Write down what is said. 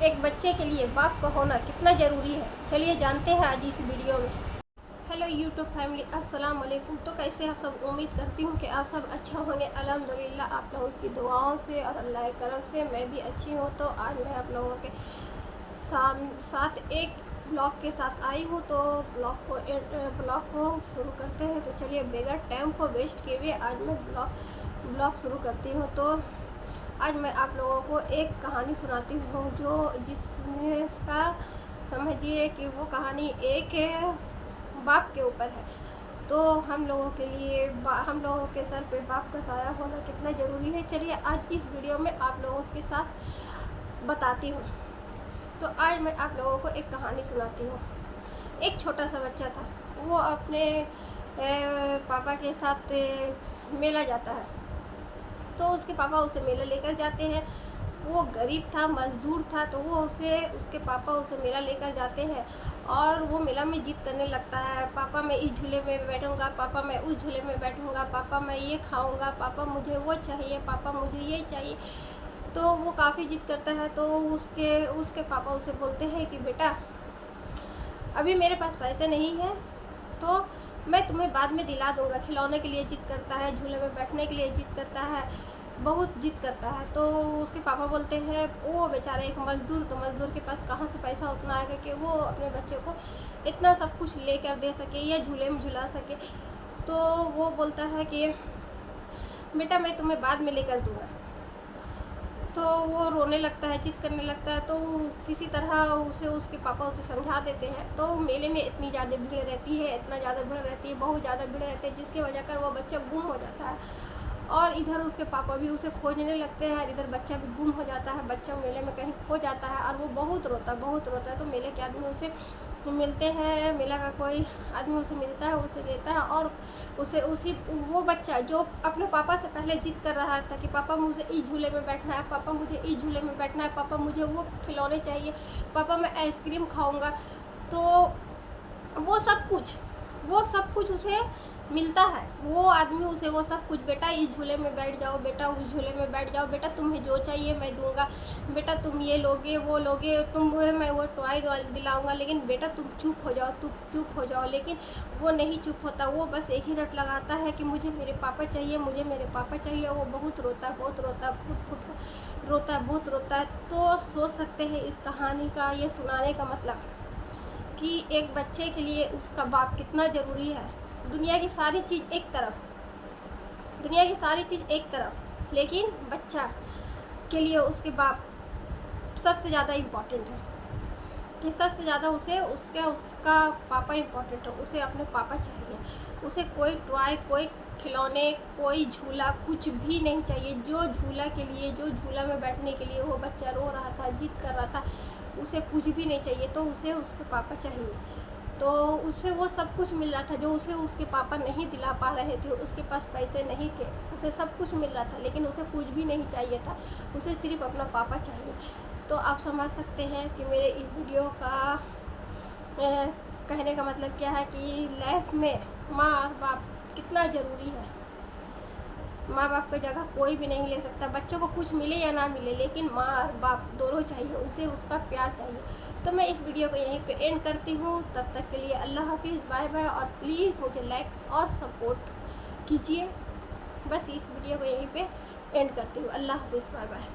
एक बच्चे के लिए बाप का होना कितना ज़रूरी है, चलिए जानते हैं आज इस वीडियो में। हेलो यूट्यूब फैमिली, अस्सलाम वालेकुम। तो कैसे आप सब, उम्मीद करती हूँ कि आप सब अच्छा होंगे। अल्हम्दुलिल्लाह आप लोगों की दुआओं से और अल्लाह के करम से मैं भी अच्छी हूँ। तो आज मैं आप लोगों के साथ एक ब्लॉग के साथ आई हूँ। तो ब्लॉग को शुरू करते हैं। तो चलिए बगैर टाइम को वेस्ट किए हुए आज मैं ब्लॉग शुरू करती हूँ। तो आज मैं आप लोगों को एक कहानी सुनाती हूँ जो जिसका समझिए कि वो कहानी एक बाप के ऊपर है। तो हम लोगों के लिए हम लोगों के सर पे बाप का साया होना कितना ज़रूरी है, चलिए आज इस वीडियो में आप लोगों के साथ बताती हूँ। तो आज मैं आप लोगों को एक कहानी सुनाती हूँ। एक छोटा सा बच्चा था, वो अपने पापा के साथ मेला जाता है। तो उसके पापा उसे मेला लेकर जाते हैं। वो गरीब था, मजदूर था, तो वो उसके पापा उसे मेला लेकर जाते हैं और वो मेला में जिद करने लगता है। पापा मैं इस झूले में बैठूंगा, पापा मैं उस झूले में बैठूंगा, पापा मैं ये खाऊंगा, पापा मुझे वो चाहिए, पापा मुझे ये चाहिए। तो वो काफ़ी जिद करता है। तो उसके पापा उसे बोलते हैं कि बेटा अभी मेरे पास पैसे नहीं हैं, तो मैं तुम्हें बाद में दिला दूंगा। खिलौने के लिए जिद करता है, झूले में बैठने के लिए जिद करता है, बहुत जिद करता है। तो उसके पापा बोलते हैं, वो बेचारा एक मज़दूर, तो मज़दूर के पास कहाँ से पैसा उतना आएगा कि वो अपने बच्चे को इतना सब कुछ लेकर दे सके या झूले में झुला सके। तो वो बोलता है कि बेटा मैं तुम्हें बाद में लेकर दूँगा। तो वो रोने लगता है, जिद करने लगता है। तो किसी तरह उसके पापा उसे समझा देते हैं। तो मेले में इतनी ज़्यादा भीड़ रहती है, इतना ज़्यादा भीड़ रहती है, बहुत ज़्यादा भीड़ रहती है, जिसकी वजह कर वो बच्चा गुम हो जाता है। और इधर उसके पापा भी उसे खोजने लगते हैं, इधर बच्चा भी गुम हो जाता है। बच्चा मेले में कहीं खो जाता है और वो बहुत रोता है। तो मेले के आदमी उसे मिलते हैं, मेला का कोई आदमी उसे मिलता है, उसे लेता है और वो बच्चा जो अपने पापा से पहले जिद कर रहा था कि पापा मुझे इस झूले में बैठना है, पापा मुझे इस झूले में बैठना है, पापा मुझे वो खिलौने चाहिए, पापा मैं आइसक्रीम खाऊंगा। तो वो सब कुछ उसे मिलता है। वो आदमी उसे वो सब कुछ, बेटा इस झूले में बैठ जाओ, बेटा उस झूले में बैठ जाओ, बेटा तुम्हें जो चाहिए मैं दूंगा, बेटा तुम ये लोगे वो लोगे, तुम्हें मैं वो टॉय दिलाऊंगा, लेकिन बेटा तुम चुप हो जाओ। लेकिन वो नहीं चुप होता, वो बस एक ही रट लगाता है कि मुझे मेरे पापा चाहिए, मुझे मेरे पापा चाहिए। वो बहुत रोता है, बहुत रोता है। तो सोच सकते हैं इस कहानी का, ये सुनाने का मतलब कि एक बच्चे के लिए उसका बाप कितना ज़रूरी है। दुनिया की सारी चीज़ एक तरफ, लेकिन बच्चा के लिए उसके बाप सबसे ज़्यादा इम्पॉर्टेंट है। कि सबसे ज़्यादा उसे उसका पापा इम्पॉर्टेंट है। उसे अपने पापा चाहिए। उसे कोई टॉय, कोई खिलौने, कोई झूला, कुछ भी नहीं चाहिए। जो झूला में बैठने के लिए वो बच्चा रो रहा था, जिद कर रहा था, उसे कुछ भी नहीं चाहिए। तो उसे उसके पापा चाहिए। तो उसे वो सब कुछ मिल रहा था जो उसे उसके पापा नहीं दिला पा रहे थे। उसके पास पैसे नहीं थे, उसे सब कुछ मिल रहा था, लेकिन उसे कुछ भी नहीं चाहिए था। उसे सिर्फ अपना पापा चाहिए। तो आप समझ सकते हैं कि मेरे इस वीडियो का कहने का मतलब क्या है कि लाइफ में माँ और बाप कितना ज़रूरी है। माँ बाप की जगह कोई भी नहीं ले सकता। बच्चों को कुछ मिले या ना मिले, लेकिन माँ और बाप दोनों चाहिए। उसे उसका प्यार चाहिए। तो मैं इस वीडियो को यहीं पे एंड करती हूँ। तब तक के लिए अल्लाह हाफिज़, बाय बाय। और प्लीज़ मुझे लाइक और सपोर्ट कीजिए। बस इस वीडियो को यहीं पे एंड करती हूँ। अल्लाह हाफिज़, बाय बाय।